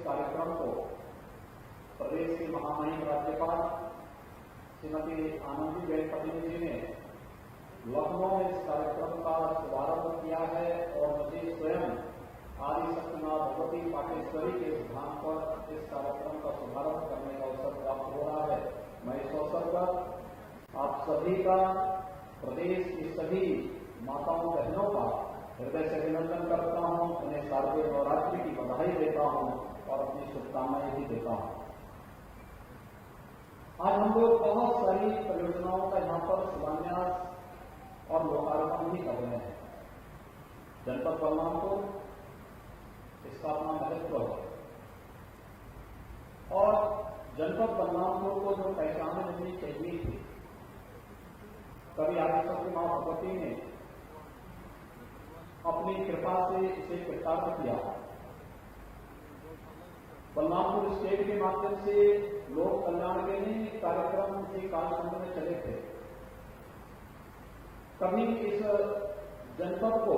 कार्यक्रम को प्रदेश के महामहिम राज्यपाल श्रीमती आनंदीबेन पटेल जी ने लखनऊ में इस कार्यक्रम का शुभारंभ किया है और मुझे स्वयं आदि शक्ति मां भगवती पाटेश्वरी के स्थान पर इस कार्यक्रम का शुभारंभ करने का अवसर प्राप्त हो रहा है। मैं इस अवसर पर आप सभी का, प्रदेश की सभी माताओं बहनों का हृदय से अभिनंदन करता हूं, उन्हें शारदीय नवरात्रि की बधाई देता हूं और अपनी शुभकामनाएं भी देता हूं। आज हम लोग बहुत सारी परियोजनाओं का यहां पर शिलान्यास और लोकार्पण भी कर रहे हैं। जनपद बलरामपुर इसका अपना महत्व है और जनपद बलरामपुर को जो पहचान मिलनी चाहिए थी, कभी आदि शक्ति मां भगवती ने अपनी कृपा से इसे कृतार्थ किया। बलरामपुर स्टेट के माध्यम से लोक कल्याण के लिए कार्यक्रम के कालखंड में चले थे। कभी इस जनपद को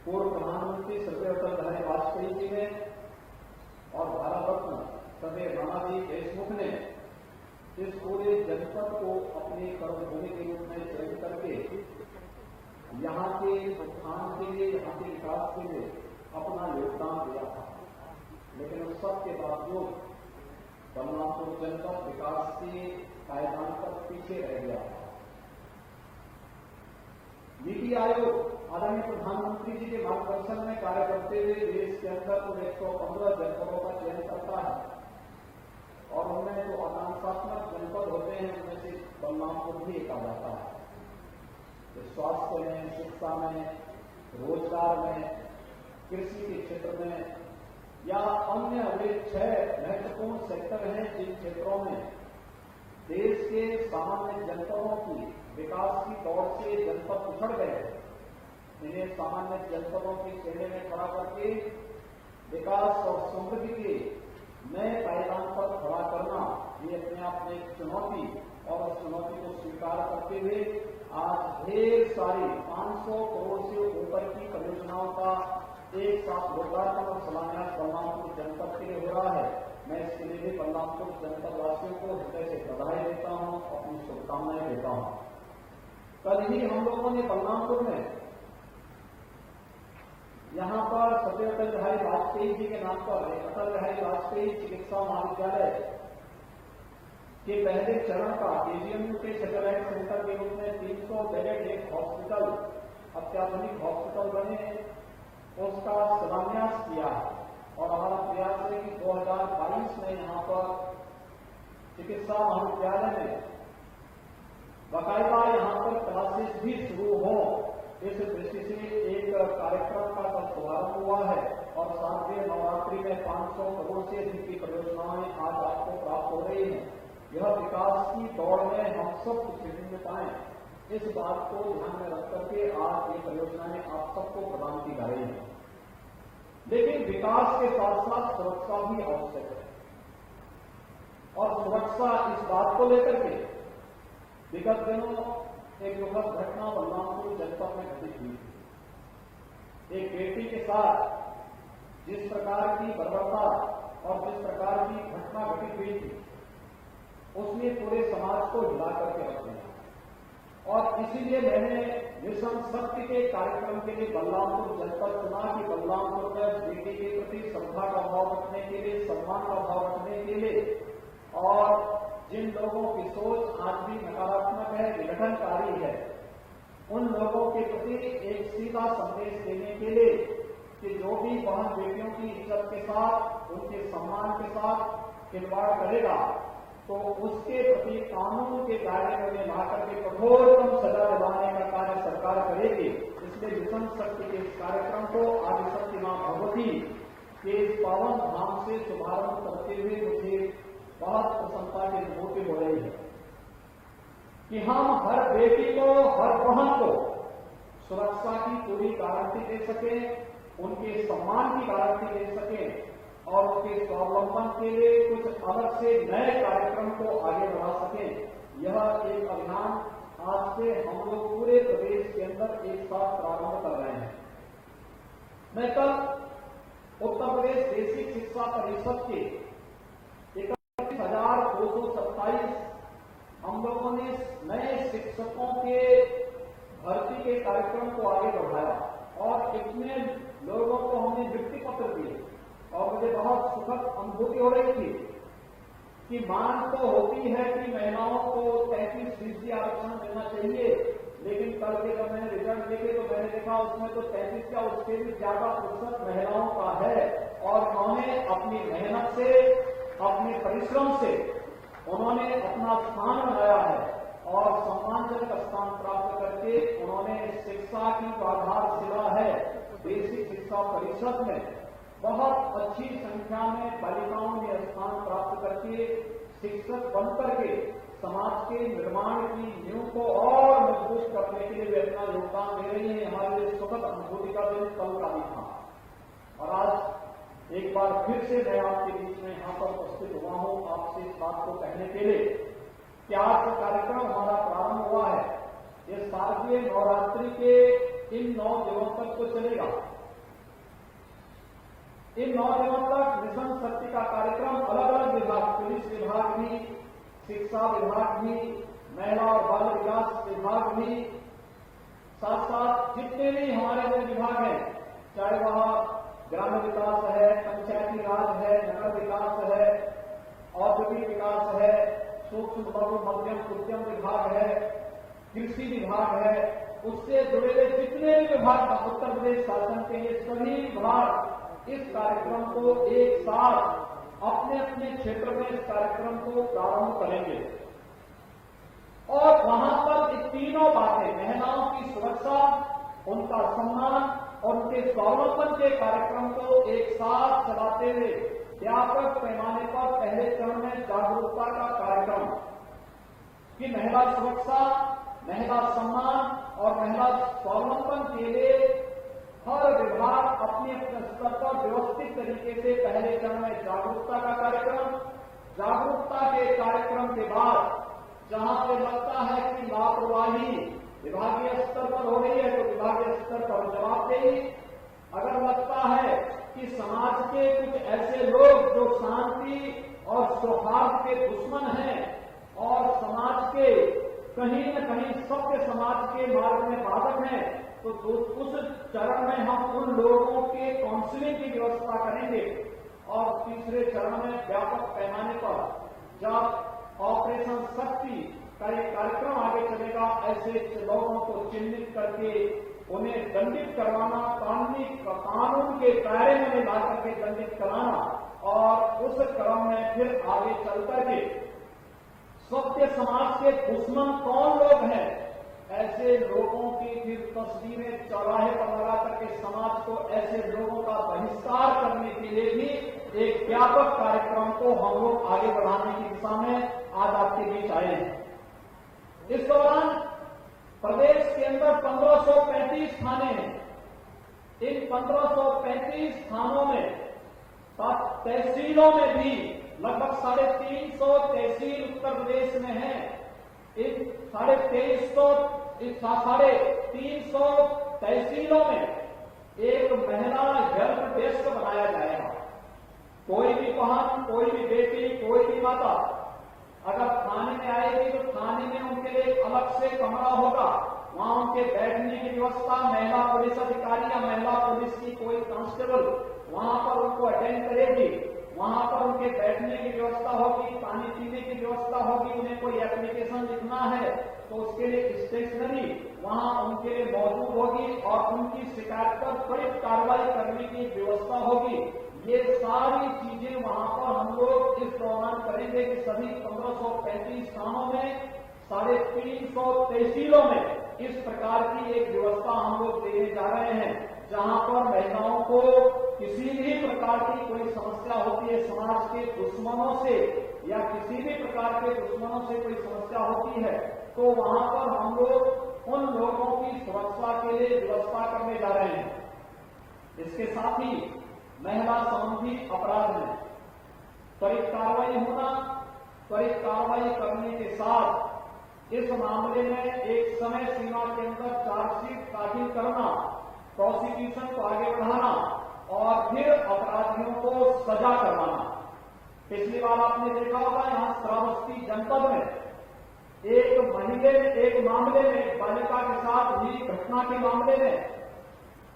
पूर्व प्रधानमंत्री स्वर्गीय अटल बिहारी वाजपेयी जी ने और भारत रत्न स्वर्गीय नानाजी देशमुख ने इस पूरे जनपद को अपनी कर्मभूमि के रूप में चयन करके यहाँ के उत्थान के लिए, यहाँ के विकास के लिए अपना योगदान दिया था। लेकिन उस सब के बावजूद बलरामपुर जनपद विकास के पायदान पर पीछे रह गया था। नीति आयोग आदरणीय प्रधानमंत्री जी के मार्गदर्शन में कार्य करते हुए देश के अंदर कुल 115 जनपदों का चयन करता है और उनमें जो आकांक्षात्मक जनपद होते हैं उनमें से बलरामपुर भी एक आ जाता है। तो स्वास्थ्य में, शिक्षा में, रोजगार में, कृषि के क्षेत्र में या अन्य वे 6 महत्वपूर्ण सेक्टर हैं जिन क्षेत्रों में देश के सामान्य जनपदों की विकास की दौड़ से जनपद उछड़ गए। इन्हें सामान्य जनपदों की श्रेणी में खड़ा करके विकास और समृद्धि के नए पायदान पर खड़ा करना ये अपने आप में एक चुनौती और उस चुनौती को स्वीकार करते हुए आज ढेर सारी 500 करोड़ से ऊपर की परियोजनाओं का एक साथ लोकार्पण और शिलान्यास बलरामपुर जनपद के लिए हो रहा है। मैं इसके लिए भी बलरामपुर जनपद वासियों को हृदय से बधाई देता हूं, अपनी शुभकामनाएं देता हूं। कल ही हम लोगों ने बलरामपुर में यहां पर स्वर्गीय अटल बिहारी वाजपेयी जी के नाम पर अटल बिहारी वाजपेयी चिकित्सा महाविद्यालय के पहले चरण का केजीएमयू के सैटेलाइट सेंटर के रूप में 300 बेडेड एक हॉस्पिटल, अत्याधुनिक हॉस्पिटल बने, उसका शिलान्यास किया और हमारा प्रयास है कि 2022 में यहां पर चिकित्सा महाविद्यालय में बाकायदा यहां पर क्लासेस भी शुरू हो। इस दृष्टि से एक कार्यक्रम का कल शुभारंभ हुआ है और शारदीय नवरात्रि में 500 करोड़ से अधिक की परियोजनाएं आज आपको प्राप्त हो रही हैं। यह विकास की दौड़ में हम सब कुछ में पाएं, इस बात को ध्यान में रख करके आज ये परियोजनाएं आप सबको प्रदान की जा रही हैं। लेकिन विकास के साथ साथ सुरक्षा भी आवश्यक है और सुरक्षा इस बात को लेकर के विगत दिनों एक दुखद घटना बलरामपुर जनपद में घटित हुई थी। एक बेटी के साथ जिस प्रकार की बर्बरता और जिस प्रकार की घटना घटित हुई थी उसने पूरे समाज को हिला करके रख दिया और इसीलिए मैंने मिशन शक्ति के कार्यक्रम के लिए बलरामपुर जनपद चुना कि बलरामपुर में बेटी के प्रति श्रद्धा का भाव रखने के लिए, सम्मान का भाव रखने के लिए और जिन लोगों की सोच आज भी नकारात्मक है, विघटनकारी है, उन लोगों के प्रति एक सीधा संदेश देने के लिए कि जो भी बहन बेटियों की इज्जत के साथ, उनके सम्मान के साथ खिलवाड़ करेगा तो उसके प्रति कानून के दायरे में ला करके कठोरतम सजा दिलाने का कार्य सरकार करेगी। इसलिए मिशन शक्ति के इस कार्यक्रम को आदि शक्ति मां भगवती के इस पावन धाम से शुभारंभ करते हुए मुझे बहुत प्रसन्नता की अनुभूति हो रही है कि हम हर बेटी को, हर बहन को सुरक्षा की पूरी गारंटी दे सकें, उनके सम्मान की गारंटी दे सकें और उनके स्वावलंबन के लिए कुछ अलग से नए कार्यक्रम को आगे बढ़ा सकें। यह एक अभियान आज से हम लोग पूरे प्रदेश के अंदर एक साथ प्रारंभ कर रहे हैं। मैं कल उत्तर प्रदेश बेसिक शिक्षा परिषद के 31,227 हम लोगों ने नए शिक्षकों के भर्ती के कार्यक्रम को आगे बढ़ाया और इतने लोगों को हमने नियुक्ति पत्र दिए और मुझे बहुत सुखद अनुभूति हो रही थी कि मांग तो होती है कि महिलाओं को 33% आरक्षण देना चाहिए, लेकिन कल के जब मैंने रिजल्ट देखे तो मैंने देखा उसमें तो 33 का उससे भी ज्यादा प्रतिशत महिलाओं का है और उन्होंने अपनी मेहनत से, अपने परिश्रम से उन्होंने अपना स्थान बनाया है और सम्मानजनक स्थान प्राप्त करके उन्होंने शिक्षा की आधारशिला है बेसिक शिक्षा परिषद में बहुत अच्छी संख्या में बालिकाओं ने स्थान प्राप्त करके शिक्षक बनकर के समाज के निर्माण की नींव को और मजबूत करने के लिए वे अपना योगदान दे रही हैं। हमारे लिए सुखद अनुभूति का दिन कल का भी था और आज एक बार फिर से मैं आपके बीच में यहां पर उपस्थित हुआ हूं आपसे इस बात को कहने के लिए कि आज का कार्यक्रम हमारा प्रारंभ हुआ है। ये शारदीय नवरात्रि के इन 9 दिनों तक तो चलेगा। इन 9 दिनों तक मिशन शक्ति का कार्यक्रम अलग अलग विभाग, पुलिस विभाग भी, शिक्षा विभाग भी, महिला और बाल विकास विभाग भी, साथ साथ जितने भी हमारे जो विभाग हैं, चाहे वह ग्रामीण विकास है, पंचायती राज है, नगर विकास है, औद्योगिक विकास है, सूक्ष्म लघु मध्यम उद्यम विभाग है, कृषि विभाग है, उससे जुड़े हुए जितने भी विभाग उत्तर प्रदेश शासन के ये सभी विभाग इस कार्यक्रम को एक साथ अपने अपने क्षेत्र में इस कार्यक्रम को प्रारंभ करेंगे और वहां पर ये तीनों बातें, महिलाओं की सुरक्षा, उनका सम्मान और उनके स्वावलंबन के कार्यक्रम को एक साथ चलाते हुए व्यापक पैमाने पर पहले चरण में जागरूकता का कार्यक्रम कि महिला सुरक्षा, महिला सम्मान और महिला स्वावलंबन के लिए हर विभाग अपने अपने स्तर पर व्यवस्थित तरीके से पहले चरण में जागरूकता का कार्यक्रम, जागरूकता के कार्यक्रम के बाद जहां पे लगता है कि लापरवाही विभागीय स्तर पर हो रही है तो विभागीय स्तर पर जवाबदेही, अगर लगता है कि समाज के कुछ ऐसे लोग जो शांति और सौहार्द के दुश्मन हैं और समाज के कहीं न कहीं सभ्य समाज के मार्ग में बाधक हैं, तो उस चरण में हम उन लोगों के काउंसलिंग की व्यवस्था करेंगे और तीसरे चरण में व्यापक पैमाने पर जब ऑपरेशन शक्ति का एक कार्यक्रम आगे चलेगा, ऐसे लोगों को चिन्हित करके उन्हें दंडित करवाना, कानून के दायरे में ला करके दंडित कराना और उस क्रम में फिर आगे चल करके सभ्य समाज के दुश्मन कौन लोग हैं, ऐसे लोगों की फिर तस्वीरें चौराहे पर लगा करके समाज को ऐसे लोगों का बहिष्कार करने के लिए भी एक व्यापक कार्यक्रम को हम लोग आगे बढ़ाने की दिशा में आज आपके बीच आए हैं। इस दौरान प्रदेश के अंदर 1535 थाने हैं। इन 1535 थानों में तहसीलों में भी लगभग 350 तहसील उत्तर प्रदेश में है। इन 350 तहसीलों में एक महिला हेल्प डेस्क बनाया जाएगा। कोई भी बहन, कोई भी बेटी, कोई भी माता अगर थाने में आएगी तो थाने में उनके लिए एक अलग से कमरा होगा, वहां उनके बैठने की व्यवस्था, महिला पुलिस अधिकारी या महिला पुलिस की कोई कांस्टेबल वहां पर उनको अटेंड करेगी, वहां पर उनके बैठने की व्यवस्था होगी, पानी पीने की व्यवस्था होगी, उन्हें कोई एप्लीकेशन लिखना है तो उसके लिए स्टेशनरी वहां उनके लिए मौजूद होगी और उनकी शिकायत पर त्वरित कार्रवाई करने की व्यवस्था होगी। ये सारी चीजें वहां पर हम लोग इस दौरान करेंगे कि सभी 1535 थानों में 350 तहसीलों में इस प्रकार की एक व्यवस्था हम लोग देने जा रहे हैं, जहां पर महिलाओं को किसी भी प्रकार की कोई समस्या होती है, समाज के दुश्मनों से या किसी भी प्रकार के दुश्मनों से कोई समस्या होती है, तो वहां पर हम लोग उन लोगों की सुरक्षा के लिए व्यवस्था करने जा रहे हैं। इसके साथ ही महिला संबंधी अपराध में त्वरित कार्रवाई होना, त्वरित कार्रवाई करने के साथ इस मामले में एक समय सीमा के अंदर चार्जशीट दाखिल करना, प्रोसिक्यूशन को आगे बढ़ाना और फिर अपराधियों को सजा करवाना। पिछली बार आपने देखा होगा यहां श्रावस्ती जनपद में एक मामले में बालिका के साथ हुई घटना के मामले में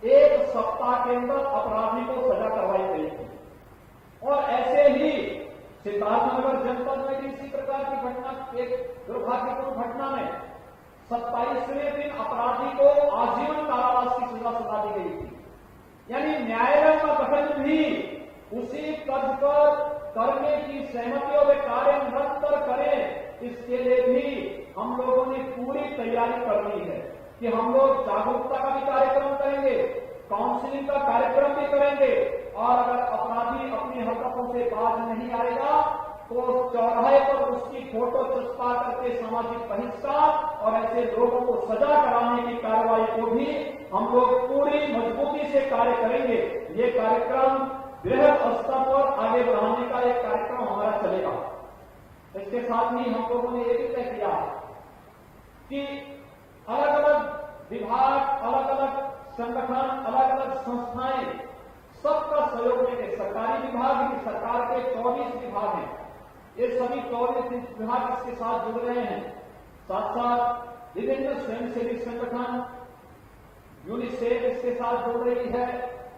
1 सप्ताह के अंदर अपराधी को सजा करवाई गई थी। और ऐसे ही सिद्धार्थनगर जनपद में भी इसी प्रकार की घटना, एक दुर्भाग्यपूर्ण घटना में 27वें दिन अपराधी को आजीवन कारावास की सजा सुना दी गई थी। यानी न्यायालय का गठन भी उसी पद पर करने की सहमति वे कार्य निरंतर करें, इसके लिए भी हम लोगों ने पूरी तैयारी कर ली है कि हम लोग जागरूकता का भी कार्यक्रम करेंगे, काउंसलिंग का कार्यक्रम भी करेंगे, और अगर अपराधी अपनी हरकतों से बाज नहीं आएगा तो चौराहे पर उसकी फोटो चिपका करके सामाजिक बहिष्कार और ऐसे लोगों को सजा कराने की कार्रवाई को भी हम लोग पूरी मजबूती से कार्य करेंगे। ये कार्यक्रम बृहद स्तर पर आगे बढ़ाने का एक कार्यक्रम हमारा चलेगा। इसके साथ ही हम लोगों ने ये भी तय किया कि अलग अलग विभाग, अलग अलग संगठन, अलग अलग संस्थाएं सबका सहयोग लेंगे। सरकारी विभाग, सरकार के 24 विभाग हैं, ये सभी 24 विभाग इसके साथ जुड़ रहे हैं। साथ साथ विभिन्न स्वयंसेवी संगठन, यूनिसेफ इसके साथ जुड़ रही है,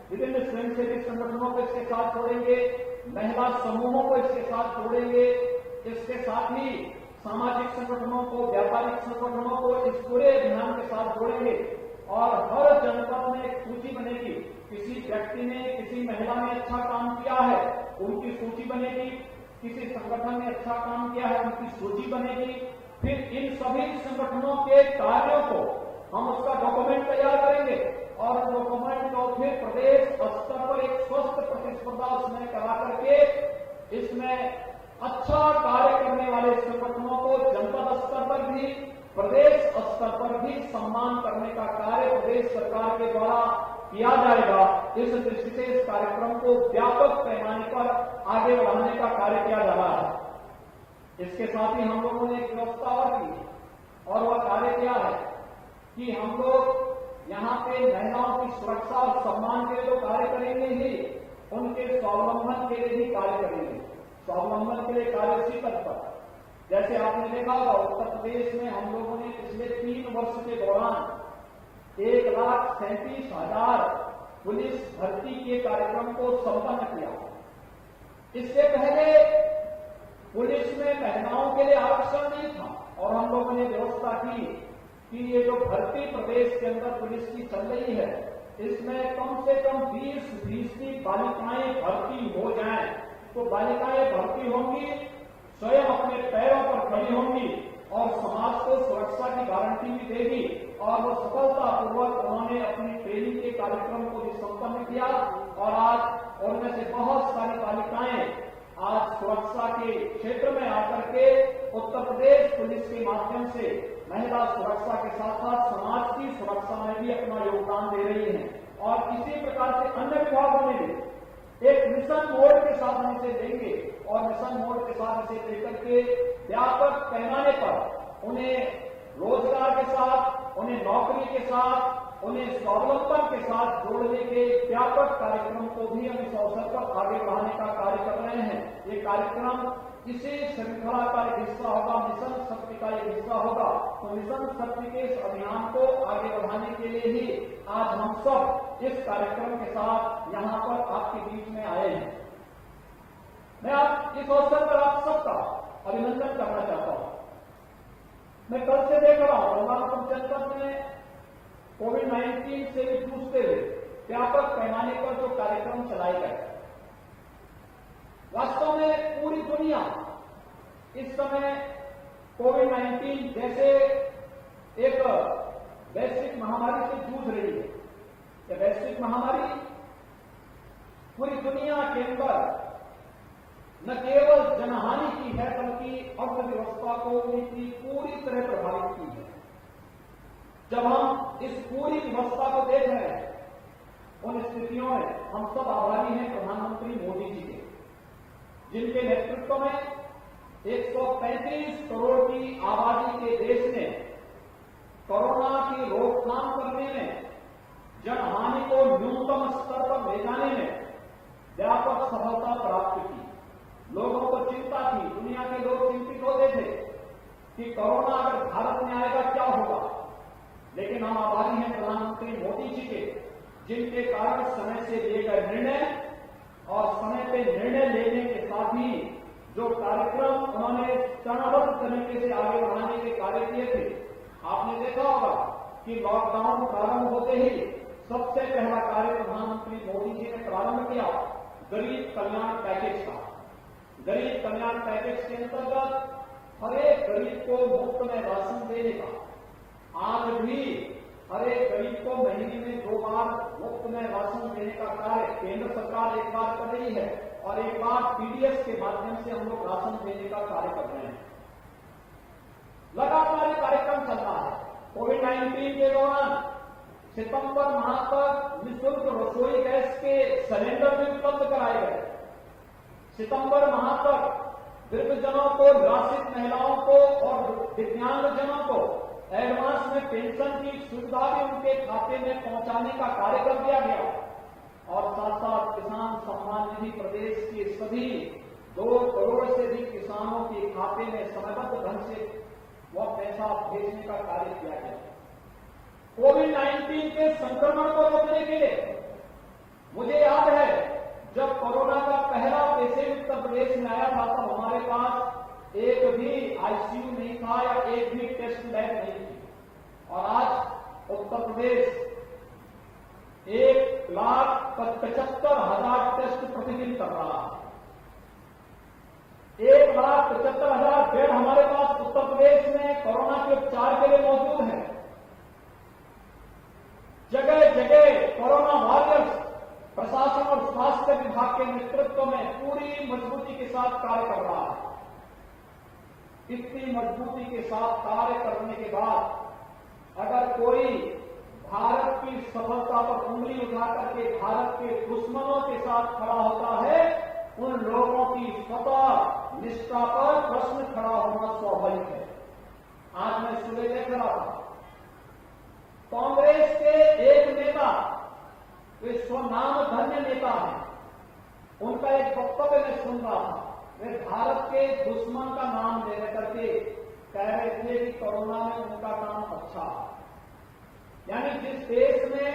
विभिन्न स्वयंसेवी संगठनों को इसके साथ जोड़ेंगे, महिला समूहों को इसके साथ जोड़ेंगे, इसके साथ ही सामाजिक संगठनों को, व्यापारिक संगठनों को इस पूरे अभियान के साथ जोड़ेंगे। और हर जनपद में एक सूची बनेगी, किसी व्यक्ति ने, किसी महिला ने अच्छा काम किया है उनकी सूची बनेगी, किसी संगठन ने अच्छा काम किया है उनकी सूची बनेगी। फिर इन सभी संगठनों के कार्यों को हम उसका डॉक्यूमेंट तैयार करेंगे और डॉक्यूमेंट को फिर प्रदेश स्तर पर एक स्वस्थ प्रतिस्पर्धा उसमें करा करके इसमें अच्छा कार्य करने वाले संगठनों को जनपद स्तर पर भी, प्रदेश स्तर पर भी सम्मान करने का कार्य प्रदेश सरकार के द्वारा किया जाएगा। इस दृष्टि से इस कार्यक्रम को व्यापक पैमाने पर आगे बढ़ाने का कार्य किया जा रहा है। इसके साथ ही हम लोगों ने एक व्यवस्था और की, और वह कार्य क्या है कि हम लोग यहाँ पे महिलाओं की सुरक्षा और सम्मान के लिए तो कार्य करेंगे ही, उनके स्वावलंबन के लिए भी कार्य करेंगे। स्वावलंबन के लिए कार्य इसी पद पर, जैसे आपने देखा होगा उत्तर प्रदेश में हम लोगों ने पिछले 3 वर्ष के दौरान 1,37,000 पुलिस भर्ती के कार्यक्रम को संपन्न किया। इससे पहले पुलिस में महिलाओं के लिए आरक्षण नहीं था, और हम लोगों ने व्यवस्था की कि ये जो भर्ती प्रदेश के अंदर पुलिस की चल रही है, इसमें कम से कम 20% बालिकाएं भर्ती हो जाएं। तो बालिकाएं भर्ती होंगी, स्वयं अपने पैरों पर खड़ी होंगी और समाज को सुरक्षा की गारंटी भी देगी। और वो सफलतापूर्वक उन्होंने अपनी ट्रेनिंग के कार्यक्रम को भी संपन्न किया, और आज उनमें से बहुत सारी बालिकाएं आज सुरक्षा के क्षेत्र में आकर के उत्तर प्रदेश पुलिस के माध्यम से महिला सुरक्षा के साथ साथ समाज की सुरक्षा में भी अपना योगदान दे रही हैं। और इसी प्रकार से अन्य विभागों में भी एक मिशन मोड के साथ हम इसे देंगे, और मिशन मोड के साथ इसे लेकर के व्यापक पैमाने पर उन्हें रोजगार के साथ, उन्हें नौकरी के साथ, उन्हें स्वावलंबन के साथ जोड़ने के व्यापक कार्यक्रम को भी हम इस अवसर पर आगे बढ़ाने का कार्य कर रहे हैं। ये कार्यक्रम इसी श्रृंखला का एक हिस्सा होगा, मिशन शक्ति का एक हिस्सा होगा। तो मिशन शक्ति के इस अभियान को आगे बढ़ाने के लिए ही आज हम सब इस कार्यक्रम के साथ यहाँ पर आपके बीच में आए हैं। मैं आप इस अवसर पर आप सबका अभिनंदन करना चाहता हूं। मैं कल से देख रहा हूं बलरामपुर जनपद में कोविड-19 से भी जूझते हुए व्यापक पैमाने पर जो कार्यक्रम चलाए गए, वास्तव में पूरी दुनिया इस समय कोविड-19 जैसे एक वैश्विक महामारी से जूझ रही है। यह वैश्विक महामारी पूरी दुनिया के अंदर न केवल जनहानि की है बल्कि अर्थव्यवस्था को भी पूरी तरह प्रभावित की है। जब हम इस पूरी व्यवस्था को देख रहे हैं, उन स्थितियों में हम सब आभारी हैं प्रधानमंत्री मोदी जी के, जिनके नेतृत्व में 135 करोड़ की आबादी के देश ने कोरोना की रोकथाम करने में जनहानि को न्यूनतम स्तर पर ले जाने में व्यापक सफलता प्राप्त की। लोगों को चिंता थी, दुनिया के लोग चिंतित होते थे कि कोरोना अगर भारत में आएगा क्या होगा, लेकिन हम आभारी हैं प्रधानमंत्री मोदी जी के, जिनके कारण समय से लिए गए निर्णय और समय पे निर्णय लेने के साथ ही जो कार्यक्रम उन्होंने चरणबद्ध तरीके से आगे बढ़ाने के कार्य किए थे। आपने देखा होगा कि लॉकडाउन प्रारंभ होते ही सबसे पहला कार्य प्रधानमंत्री मोदी जी ने प्रारंभ किया गरीब कल्याण पैकेज का। गरीब कल्याण पैकेज के अंतर्गत हर एक गरीब को मुफ्त में राशन देने का, आज भी हर एक गरीब को महीने में 2 बार मुफ्त में राशन देने का कार्य केंद्र सरकार एक बार कर रही है और एक बार पीडीएस के माध्यम से हम लोग राशन देने का कार्य कर रहे हैं। लगातार ये कार्यक्रम चल रहा है। कोविड-19 के दौरान सितंबर माह तक निःशुल्क रसोई गैस के सिलेंडर भी उपलब्ध कराए गए। सितंबर माह तक वृद्धजनों को, निराश्रित महिलाओं को और दिव्यांगजनों को एडवांस में पेंशन की सुविधा भी उनके खाते में पहुंचाने का कार्य कर दिया गया और साथ साथ किसान सम्मान निधि प्रदेश के सभी 2 करोड़ से अधिक किसानों के खाते में समयबद्ध ढंग से वह पैसा भेजने का कार्य किया गया। कोविड-19 के संक्रमण को रोकने के लिए मुझे याद है जब कोरोना का पहला पेशेंट उत्तर प्रदेश में आया था तो हमारे पास एक भी आईसीयू नहीं था या एक भी टेस्ट लैब नहीं थी और आज उत्तर प्रदेश 1,75,000 टेस्ट प्रतिदिन कर रहा है। 1,75,000 बेड हमारे पास उत्तर प्रदेश में कोरोना के उपचार के लिए मौजूद हैं। जगह जगह कोरोना वॉरियर्स प्रशासन और स्वास्थ्य विभाग के नेतृत्व में पूरी मजबूती के साथ कार्य कर रहा है। इतनी मजबूती के साथ कार्य करने के बाद अगर कोई भारत की सफलता पर उंगली उठा करके भारत के दुश्मनों के साथ खड़ा होता है, उन लोगों की स्वतः निष्ठा पर प्रश्न खड़ा होना स्वाभाविक है। आज मैं सुबह देख रहा था कांग्रेस के एक नेता, वे स्वनाम धन्य नेता हैं, उनका एक वक्तव्य मैं सुन रहा था। वे भारत के दुश्मन का नाम ले करके कह रहे थे कि कोरोना में उनका काम अच्छा है। यानी जिस देश में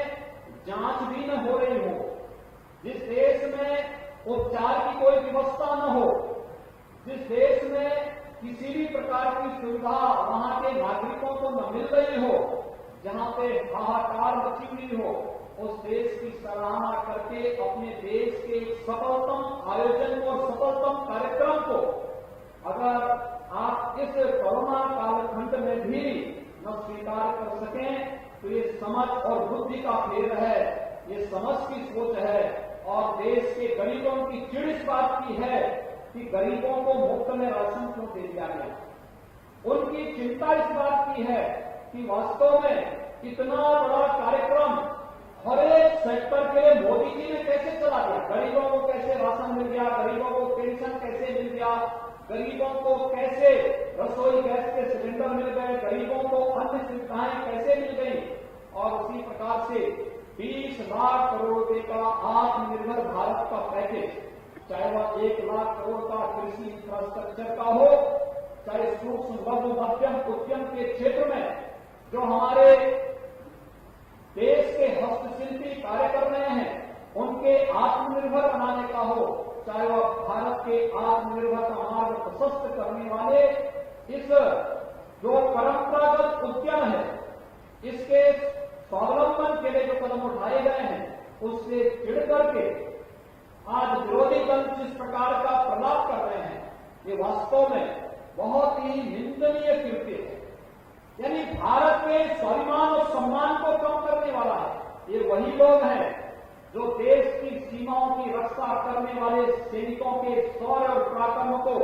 जांच भी न हो रही हो, जिस देश में उपचार की कोई व्यवस्था न हो, जिस देश में किसी भी प्रकार की सुविधा वहां के नागरिकों को न मिल रही हो, जहां पे हाहाकार मची हुई हो, उस देश की सराहना करके अपने देश के सफलतम आयोजन को, सफलतम कार्यक्रम को अगर आप इस कोरोना कालखंड में भी न स्वीकार कर सकें तो ये समझ और बुद्धि का फेर है, ये समझ की सोच है। और देश के गरीबों की चिड़ इस बात की है कि गरीबों को मुफ्त में राशन क्यों दे दिया गया। उनकी चिंता इस बात की है कि वास्तव में इतना बड़ा कार्यक्रम हर एक सेक्टर के लिए मोदी जी ने कैसे चला दिया। गरीबों को कैसे राशन मिल गया, गरीबों को पेंशन कैसे मिल गया, गरीबों को कैसे रसोई गैस के सिलेंडर मिल गए, गरीबों को अन्य सुविधाएं कैसे मिल गई। और उसी प्रकार से 20 लाख करोड़ रुपए का आत्मनिर्भर भारत का पैकेज, चाहे वह 1 लाख करोड़ का कृषि इंफ्रास्ट्रक्चर का हो, चाहे सूक्ष्म लघु मध्यम उद्यम के क्षेत्र में जो हमारे देश के हस्तशिल्पी कार्य कर रहे हैं उनके आत्मनिर्भर बनाने का हो, चाहे वह भारत के आत्मनिर्भर का मार्ग प्रशस्त करने वाले इस जो परंपरागत उद्यम है, इसके स्वावलंबन के लिए जो कदम उठाए गए हैं, उससे चिढ़ करके आज विरोधी दल जिस प्रकार का प्रलाप कर रहे हैं, ये वास्तव में बहुत ही निंदनीय कृत्य है। यानी भारत के स्वाभिमान और सम्मान को कम करने वाला है। ये वही लोग हैं जो देश की सीमाओं की रक्षा करने वाले सैनिकों के शौर्य और पराक्रम को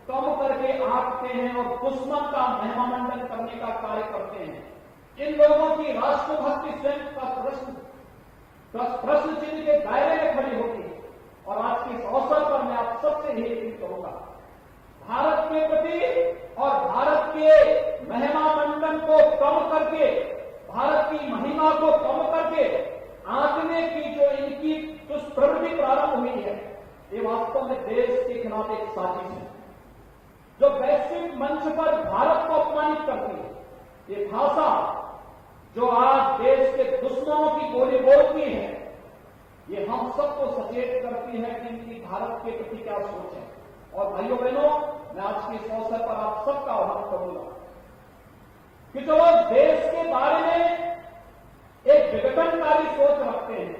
कम करके आंकते हैं और दुश्मन का महिमामंडन करने का कार्य करते हैं। इन लोगों की राष्ट्रभक्ति स्वयं का प्रश्न चिन्ह के दायरे में खड़ी होती है। और आज के इस अवसर पर मैं आप सबसे यही अपील करूंगा, भारत के प्रति और भारत के महिमा मंडन को कम करके भारत की महिमा को कम करके आंकने की जो इनकी दुष्प्रवृत्ति प्रारंभ हुई है, ये वास्तव में देश के खिलाफ एक साजिश है जो वैश्विक मंच पर भारत को अपमानित करती है। ये भाषा जो आज देश के दुश्मनों की गोली बोलती है, ये हम सबको सचेत करती है कि इनकी भारत के प्रति क्या सोच है। और भाइयों बहनों, मैं आज के इस अवसर पर आप सबका आह्वान करूंगा कि जो लोग देश के बारे में एक विघटनकारी सोच रखते हैं,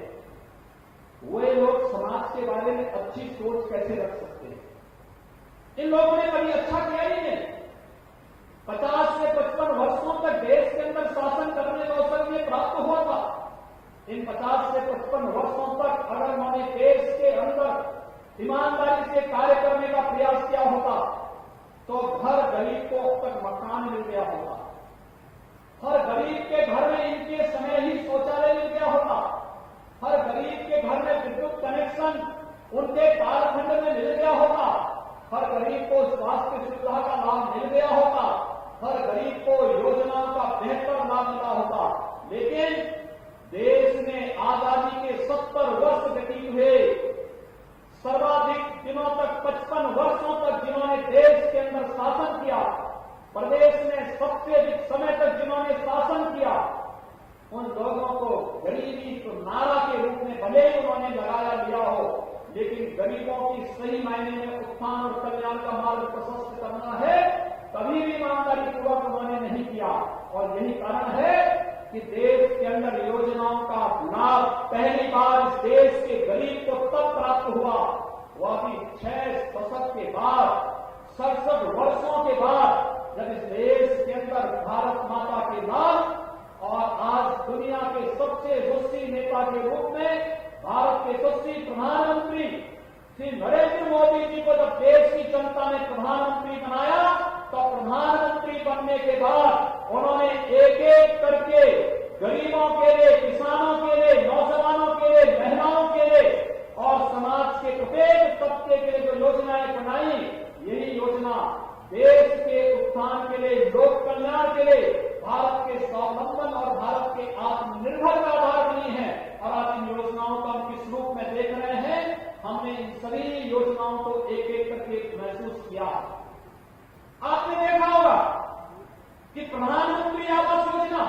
वे लोग समाज के बारे में अच्छी सोच कैसे रख सकते हैं? इन लोगों ने कभी अच्छा किया ही नहीं। 50 से 55 वर्षों तक देश के अंदर शासन करने का अवसर ये प्राप्त हुआ था। इन 50 से 55 वर्षों तक अगर उन्होंने देश के अंदर ईमानदारी से कार्य करने का प्रयास किया होता तो हर गरीब को अब तक मकान मिल गया होता, हर गरीब के घर में इनके समय ही शौचालय मिल गया होता, हर गरीब के घर में विद्युत कनेक्शन उनके कालखंड में मिल गया होता, हर गरीब को स्वास्थ्य सुविधा का लाभ मिल गया होता, हर गरीब को योजनाओं का बेहतर लाभ मिला होता। लेकिन देश में आजादी के 70 वर्ष व्यतीत हुए, सर्वाधिक दिनों तक 55 वर्षों तक जिन्होंने देश के अंदर शासन किया, प्रदेश में सबसे अधिक समय तक जिन्होंने शासन किया, उन लोगों को गरीबी तो नारा के रूप में भले ही उन्होंने लगाया लिया हो, लेकिन गरीबों की सही मायने में उत्थान और कल्याण का मार्ग प्रशस्त करना है, कभी भी ईमानदारी पूर्वक उन्होंने नहीं किया। और यही कारण है कि देश के अंदर योजनाओं का लाभ पहली बार इस देश के गरीब को तब प्राप्त हुआ, वह भी 6 दशक के बाद, 67 वर्षों के बाद, जब इस देश के अंदर भारत माता के नाम और आज दुनिया के सबसे यशस्वी नेता के रूप में भारत के यशस्वी प्रधानमंत्री श्री नरेंद्र मोदी जी को जब देश की जनता ने प्रधानमंत्री बनाया, तो प्रधानमंत्री बनने के बाद उन्होंने एक एक करके गरीबों के लिए, किसानों के लिए, नौजवानों के लिए, महिलाओं के लिए और समाज के प्रत्येक तबके के लिए जो योजनाएं बनाई, यही योजना देश के उत्थान के लिए, लोक कल्याण के लिए, भारत के स्वावलंबन और भारत के आत्मनिर्भर का आधार बनी है। और आज इन योजनाओं को हम किस रूप में देख रहे हैं, हमने इन सभी योजनाओं को एक एक करके महसूस किया। आपने देखा होगा कि प्रधानमंत्री आवास योजना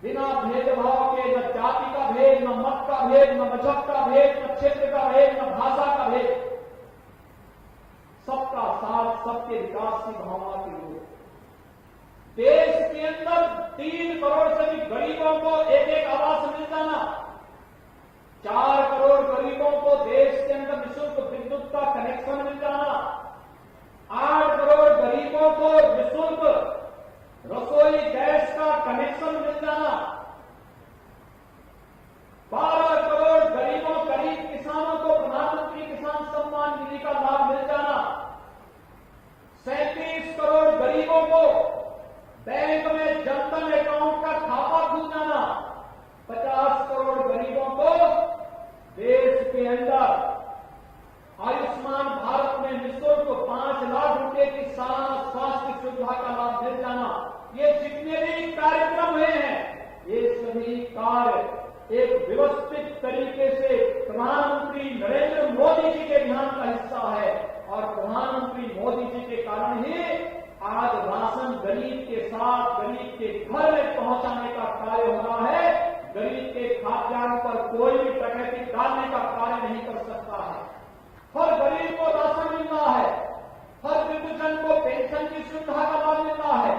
बिना भेदभाव के, न जाति का भेद, न मत का भेद, न मजहब का भेद, न क्षेत्र का भेद, न भाषा का भेद, सबका साथ, सबके विकास की भावना के लिए देश के अंदर 3 करोड़ से भी गरीबों को एक एक आवास मिल जाना, 4 करोड़ गरीबों को देश के अंदर निःशुल्क विद्युत का कनेक्शन मिल जाना, 8 करोड़ गरीबों को निःशुल्क रसोई गैस का कनेक्शन मिल जाना, 12 करोड़ गरीबों, गरीब किसानों को प्रधानमंत्री किसान सम्मान निधि का लाभ मिल जाना, 37 करोड़ गरीबों को बैंक में जनधन अकाउंट का खाता खुल जाना, 50 करोड़ गरीबों को देश के अंदर आयुष्मान भारत में निःशुल्क 5 लाख रुपए की सालाना स्वास्थ्य सुविधा का लाभ मिल जाना। ये जितने भी कार्यक्रम हुए हैं, ये सभी कार्य एक व्यवस्थित तरीके से प्रधानमंत्री नरेंद्र मोदी जी के ध्यान का हिस्सा है। और प्रधानमंत्री मोदी जी के कारण ही आज राशन गरीब के साथ, गरीब के घर में पहुंचाने का कार्य हो रहा है। गरीब के खाद्यान्न पर कोई भी डकैती डालने का कार्य नहीं कर सकता है। हर गरीब को राशन मिल रहा है, हर वृद्धजन को पेंशन की सुविधा का लाभ मिल रहा है,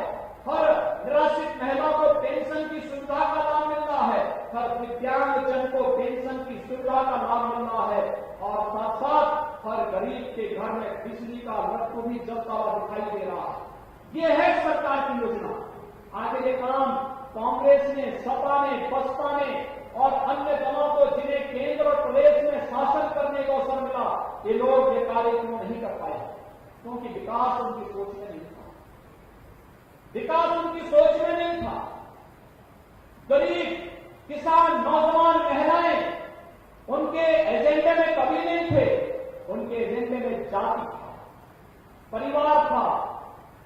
हर निराश्रित महिला को पेंशन की सुविधा का लाभ मिल रहा है, हर दिव्यांगजन को पेंशन की सुविधा का लाभ मिल रहा है और साथ साथ हर गरीब के घर में बिजली का लट्टू भी जलता हुआ दिखाई दे रहा है। ये है सरकार की योजना। आगे ये काम कांग्रेस ने, सपा ने, बसपा ने और अन्य दलों को जिन्हें केंद्र और प्रदेश में शासन करने का अवसर मिला, ये लोग ये कार्यक्रम नहीं कर पाए क्योंकि विकास उनकी सोच में नहीं था। विकास उनकी सोच में नहीं था। गरीब, किसान, नौजवान, महिलाएं उनके एजेंडे में कभी नहीं थे। उनके एजेंडे में जाति था, परिवार था,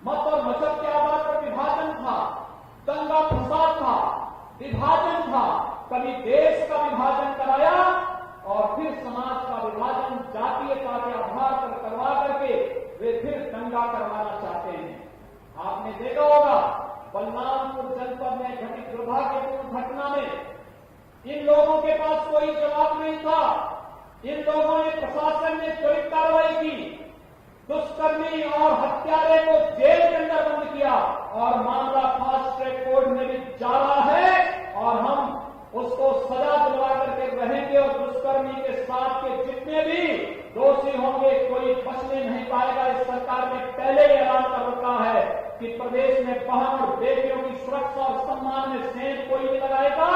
मत और मजहब के आधार पर विभाजन था, दंगा फसाद था, विभाजन था, कभी देश का विभाजन कराया और फिर समाज का विभाजन जातीयता के आधार पर करवा करके वे फिर दंगा करवाना चाहते हैं। आपने देखा होगा बलरामपुर जनपद में घटित दुर्भाग्यपूर्ण घटना में इन लोगों के पास कोई जवाब नहीं था। इन लोगों ने, प्रशासन ने त्वरित कार्रवाई की, दुष्कर्मी और हत्यारे को जेल के अंदर बंद किया और मामला फास्ट ट्रैक कोर्ट में भी जा रहा है और हम उसको सजा दिलवा करके रहेंगे और दुष्कर्मी के साथ के जितने भी दोषी होंगे कोई बचने नहीं पाएगा। इस सरकार ने पहले ही ऐलान कर रखा है कि प्रदेश में बहन और बेटियों की सुरक्षा और सम्मान में सेंध कोई नहीं लगाएगा।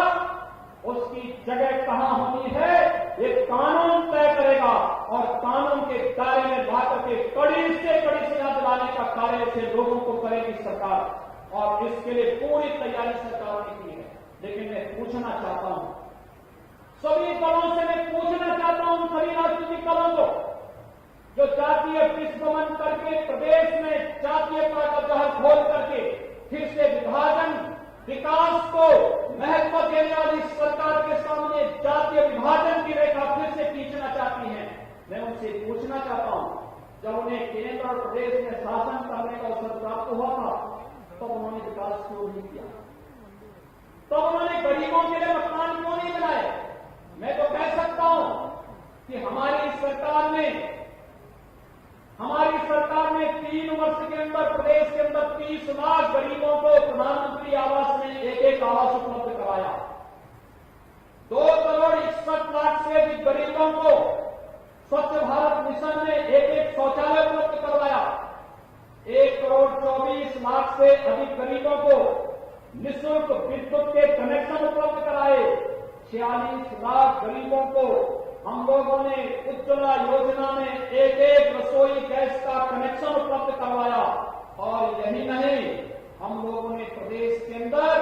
उसकी जगह कहां होनी है ये कानून तय करेगा और कानून के दायरे में लाकर के कड़ी से कड़ी सजा दिलाने का कार्य से लोगों को करेगी सरकार और इसके लिए पूरी तैयारी सरकार ने की है। लेकिन मैं पूछना चाहता हूं, सभी दलों से मैं पूछना चाहता हूं, सभी राजनीतिक दलों को जो जातीय विस्मरण करके प्रदेश में जातीयता का जहर घोल करके फिर से विभाजन विकास को महत्व देने वाली सरकार के सामने जातीय विभाजन की रेखा फिर से खींचना चाहती हैं। मैं उनसे पूछना चाहता हूं, जब उन्हें केंद्र और प्रदेश में शासन करने का अवसर प्राप्त हुआ था तब उन्होंने विकास क्यों नहीं किया? तब उन्होंने गरीबों के लिए मकान क्यों नहीं बनाए? मैं तो कह सकता हूं कि हमारी सरकार ने 3 वर्ष के अंदर प्रदेश के अंदर 30 लाख गरीबों को प्रधानमंत्री आवास में एक आवास उपलब्ध कराया। 2 करोड़ 61 लाख से अधिक गरीबों को स्वच्छ भारत मिशन में एक शौचालय उपलब्ध करवाया। 1 करोड़ 24 लाख से अधिक गरीबों को निःशुल्क विद्युत के कनेक्शन उपलब्ध कराए। 46 लाख गरीबों को हम लोगों ने उज्ज्वला योजना में एक रसोई गैस का कनेक्शन उपलब्ध करवाया। और यही नहीं, हम लोगों ने प्रदेश के अंदर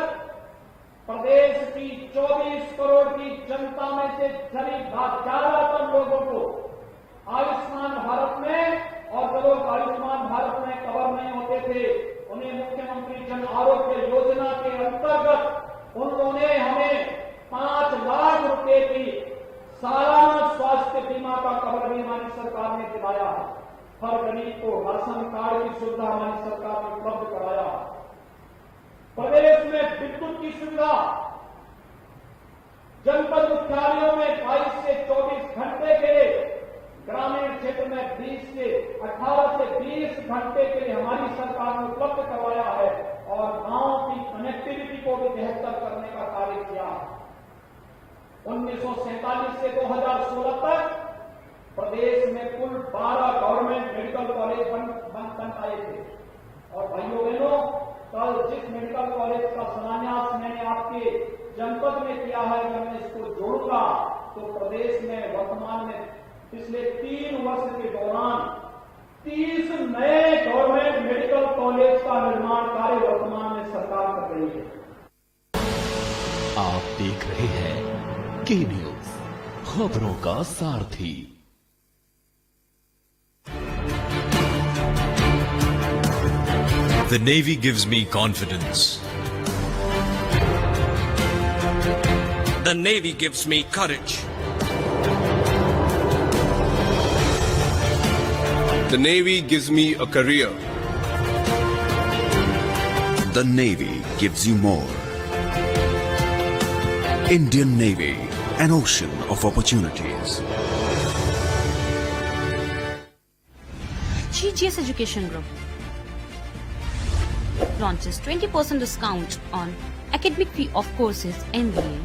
प्रदेश की 24 करोड़ की जनता में से करीब 11 लोगों को आयुष्मान भारत में, और जो लोग आयुष्मान भारत में कवर नहीं होते थे उन्हें मुख्यमंत्री जन आरोग्य योजना के अंतर्गत उन्होंने हमें 5 लाख रुपए की सालाना स्वास्थ्य बीमा का कवर भी हमारी सरकार ने दिलाया है। हर गरीब को राशन कार्ड की सुविधा हमारी सरकार ने उपलब्ध कराया है। प्रदेश में विद्युत की सुविधा जनपद मुख्यालयों में 22 से 24 घंटे के लिए, ग्रामीण क्षेत्र में 18 से 20 घंटे के लिए हमारी सरकार ने उपलब्ध करवाया है और गांव की कनेक्टिविटी को भी बेहतर करने का कार्य किया है। 1947 से 2016 तक प्रदेश में कुल 12 गवर्नमेंट मेडिकल कॉलेज बन पाए थे। और भाइयों बहनों, कल जिस मेडिकल कॉलेज का शिलान्यास मैंने आपके जनपद में किया है, अगर मैं इसको जोड़ूंगा तो प्रदेश में वर्तमान में पिछले 3 वर्ष के दौरान 30 नए गवर्नमेंट मेडिकल कॉलेज का निर्माण कार्य वर्तमान में सरकार कर रही है। आप देख रहे हैं के न्यूज, खबरों का सारथी। The Navy gives me confidence. The Navy gives me courage. The Navy gives me a career. The Navy gives you more. Indian Navy, an ocean of opportunities. GGS Education Group launches 20% discount on academic fee of courses MBA,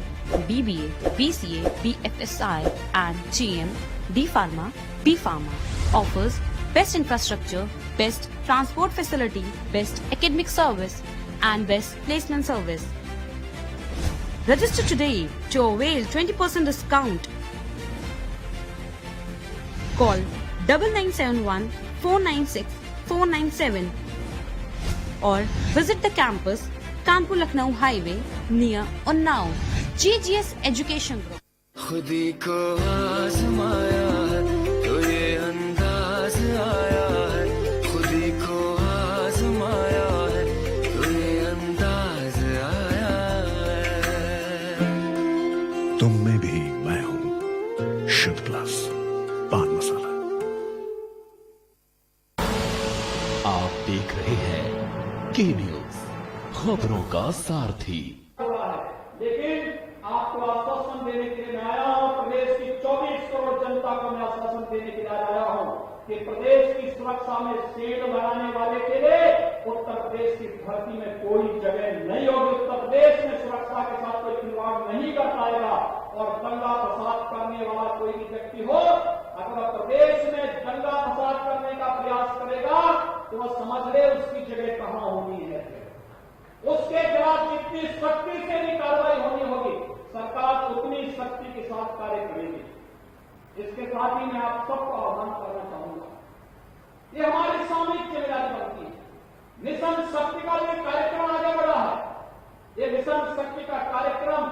BBA, BCA, BFSI and GM, D Pharma, B Pharma. Offers best infrastructure, best transport facility, best academic service and best placement service. Register today to avail 20% discount. Call 9971 496 497 or visit the campus Kanpur Lucknow Highway near Unnao. GGS Education Group. खुदी को आजमाया है तो ये अंदाज आया है, खुदी को आजमाया है तो ये अंदाज आया है। देख रहे हैं के न्यूज, खबरों का सारथी। लेकिन आपको आश्वासन देने के लिए मैं आया हूं, प्रदेश की 24 करोड़ जनता को मैं आश्वासन देने के लिए आया हूं कि प्रदेश की सुरक्षा में सेंध लगाने वाले के लिए उत्तर प्रदेश की धरती में कोई जगह नहीं होगी। उत्तर प्रदेश में सुरक्षा के साथ कोई खिलवाड़ नहीं कर पाएगा और दंगा फसाद करने वाला कोई भी व्यक्ति हो, अगर प्रदेश में दंगा फसाद करने का प्रयास करेगा तो वह समझ ले उसकी जगह कहां होनी है। उसके खिलाफ जितनी सख्ती से भी कार्रवाई होनी होगी, सरकार उतनी सख्ती के साथ कार्य करेगी। इसके साथ ही मैं आप सबको आह्वान करना चाहूंगा, ये हमारी सामूहिक जिम्मेदारी बनती है। मिशन शक्ति का जो कार्यक्रम आगे बढ़ा है, ये मिशन शक्ति का कार्यक्रम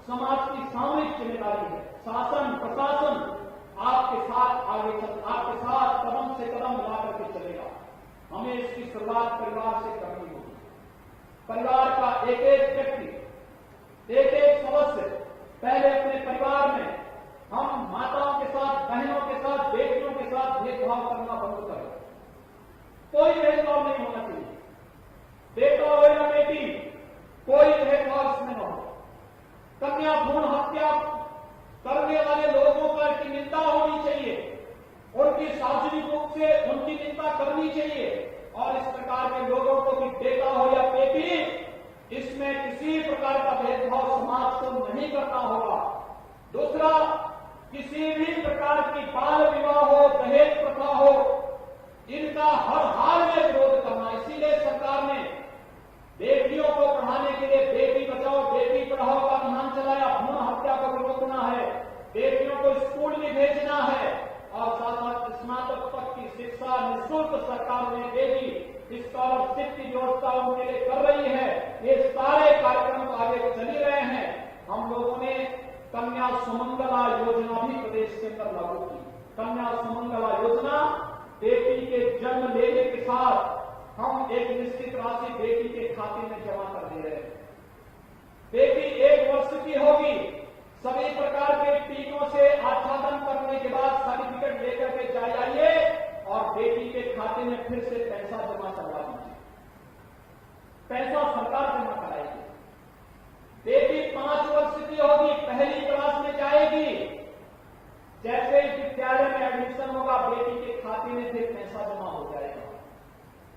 समाज की सामूहिक जिम्मेदारी है। शासन प्रशासन आपके साथ आपके साथ कदम से कदम मिला करके चलेगा। हमें इसकी शुरुआत परिवार से करनी होगी। परिवार का एक एक व्यक्ति, एक एक सदस्य पहले अपने परिवार में हम माताओं के साथ, बहनों के साथ, बेटियों के साथ भेदभाव करना बंद करें। कोई भेदभाव नहीं होना चाहिए, बेटा हो या बेटी, कोई भेदभाव इसमें न हो। कन्या भ्रूण हत्या करने वाले लोगों पर की निंदा होनी चाहिए, उनकी सार्वजनिक रूप से उनकी निंदा करनी चाहिए और इस प्रकार के लोगों को भी बेटा हो या बेटी, इसमें किसी प्रकार का भेदभाव समाज को नहीं करना होगा। दूसरा, किसी भी प्रकार की बाल विवाह हो, दहेज प्रथा हो, इनका हर हाल में विरोध करना। इसीलिए सरकार ने बेटियों को पढ़ाने के लिए बेटी बचाओ बेटी पढ़ाओ का अभियान चलाया। भ्रूण हत्या को भी रोकना है, बेटियों को स्कूल में भेजना है और साथ साथ स्नातक तक की शिक्षा निःशुल्क सरकार ने दे दी। स्कॉलरशिप की व्यवस्था उनके लिए कर रही है। ये सारे कार्यक्रम आगे चल रहे हैं। हम लोगों ने कन्या सुमंगला योजना भी प्रदेश के अंदर लागू की। कन्या सुमंगला योजना, बेटी के जन्म लेने के साथ हम एक निश्चित राशि बेटी के खाते में जमा कर दे रहे हैं। बेटी 1 वर्ष की होगी, सभी प्रकार के टीकों से आच्छादन करने के बाद सर्टिफिकेट लेकर के जाइए और बेटी के खाते में फिर से पैसा जमा करवा दीजिए। पैसा सरकार जमा कराएगी। बेटी 5 वर्ष की होगी, पहली क्लास में जाएगी, जैसे ही विद्यालय में एडमिशन होगा बेटी के खाते में फिर पैसा जमा हो जाएगा।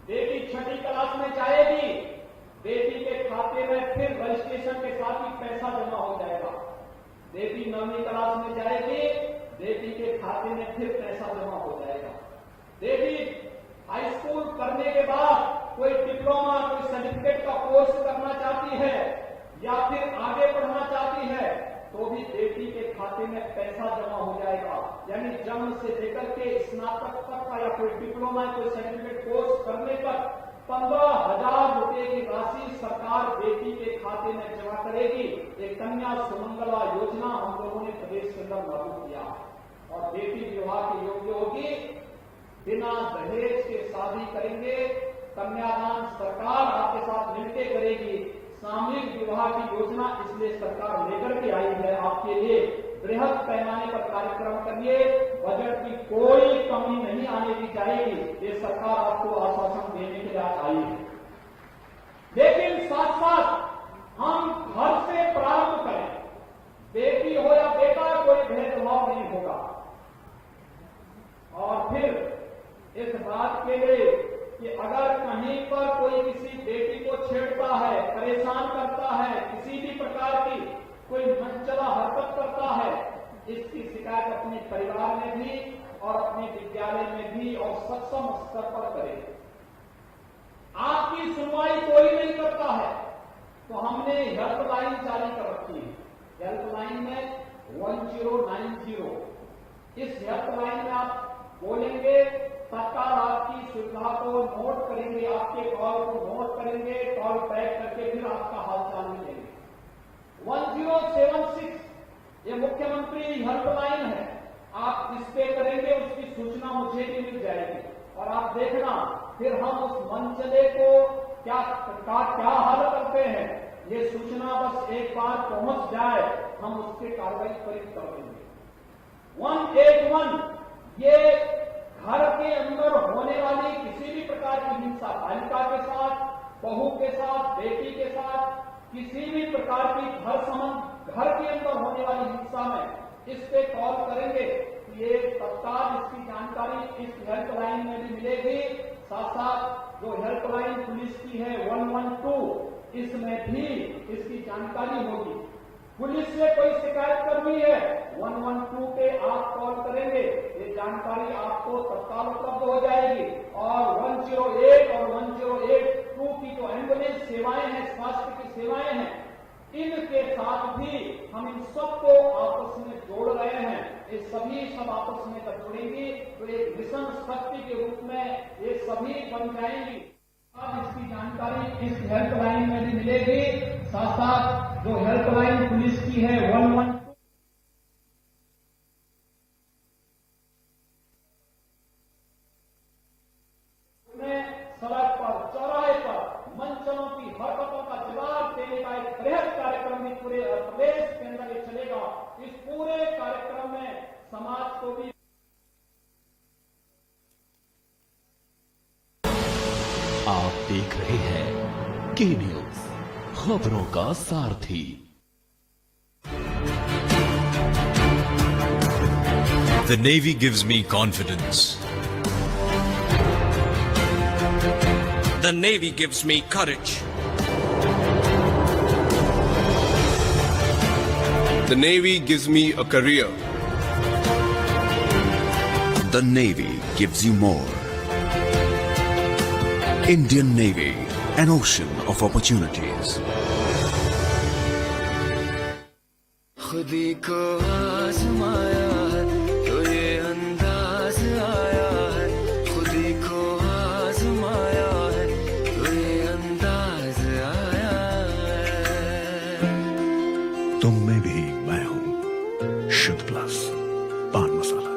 बेटी 6ठी क्लास में जाएगी, बेटी के खाते में फिर रजिस्ट्रेशन के साथ ही पैसा जमा हो जाएगा। बेटी 9वीं क्लास में जाएगी, बेटी के खाते में फिर पैसा जमा हो जाएगा। बेटी हाई स्कूल करने के बाद कोई डिप्लोमा, कोई सर्टिफिकेट का कोर्स करना चाहती है या फिर आगे पढ़ना चाहती है तो भी बेटी के खाते में पैसा जमा हो जाएगा। यानी जन्म से लेकर के स्नातक तक का या कोई डिप्लोमा, कोई सर्टिफिकेट कोर्स करने तक 15,000 रुपए की राशि सरकार बेटी के खाते में जमा करेगी। एक कन्या सुमंगला योजना हम लोगों ने प्रदेश के अंदर लागू किया और बेटी विवाह के योग्य होगी, बिना दहेज के शादी करेंगे। कन्यादान सरकार आपके साथ मिलकर करेगी। सामूहिक विवाह की योजना इसलिए सरकार लेकर के आई है आपके लिए। बृहद पैमाने पर कार्यक्रम करिए, बजट की कोई कमी नहीं आने दी जाएगी। ये सरकार आपको आश्वासन देने के लिए आई है। लेकिन साथ साथ हम घर से प्रारंभ करें। बेटी हो या बेटा, कोई भेदभाव नहीं होगा। और फिर इस बात के लिए कि अगर कहीं पर कोई किसी बेटी को छेड़ता है, परेशान करता है, किसी भी प्रकार की कोई मनचला हरकत करता है, इसकी शिकायत अपने परिवार में भी और अपने विद्यालय में भी और सक्षम स्तर पर करे। आपकी सुनवाई कोई नहीं करता है तो हमने हेल्पलाइन जारी कर रखी है। हेल्पलाइन में 1090, इस हेल्पलाइन में आप बोलेंगे, सरकार आपकी सुविधा को नोट करेंगे, आपके कॉल को नोट करेंगे, कॉल बैक करके फिर आपका हालचाल भी लेंगे। 1076 ये मुख्यमंत्री हेल्पलाइन है। आप इस पे करेंगे, उसकी सूचना मुझे भी मिल जाएगी और आप देखना फिर हम उस मनचले को क्या हल करते हैं। ये सूचना बस एक बार पहुंच जाए, हम उसके कार्रवाई त्वरित कर देंगे। 181 ये घर के अंदर होने वाली किसी भी प्रकार की वाली हिंसा बालिका के साथ, बहू के साथ, बेटी के साथ, किसी भी प्रकार की घर के अंदर होने वाली हिंसा में इस पे कॉल करेंगे तो ये तत्काल इसकी जानकारी इस हेल्पलाइन में भी मिलेगी। साथ साथ जो हेल्पलाइन पुलिस की है 112, इसमें भी इसकी जानकारी होगी। पुलिस से कोई शिकायत करनी है 112 पे आप कॉल करेंगे, ये जानकारी आपको तत्काल उपलब्ध हो जाएगी। और 108 और 108 की जो एम्बुलेंस सेवाएं हैं, स्वास्थ्य की सेवाएं हैं, इनके साथ भी हम इन सबको आपस में जोड़ रहे हैं। ये सब आपस में जब जुड़ेंगी तो एक मिशन शक्ति के रूप में ये सभी बन जाएंगी। अब इसकी जानकारी इस हेल्पलाइन में भी मिलेगी। साथ साथ जो हेल्पलाइन पुलिस की है 112 सड़क पर, चौराहे पर मंचलों की हरकतों का जवाब देने का एक बृहद कार्यक्रम भी पूरे प्रदेश के अंदर ये चलेगा। इस पूरे कार्यक्रम में समाज को भी आप देख रहे हैं के न्यूज, खबरों का सारथी। The Navy gives me confidence. The Navy gives me courage. The Navy gives me a career. The Navy gives you more. Indian Navy, an ocean of opportunities. खुदी को आजमाया है तो ये अंदाज आया है, खुदी को आजमाया है तो ये अंदाज आया है। तुम में भी मैं हूं, शुद्ध प्लस पान मसाला।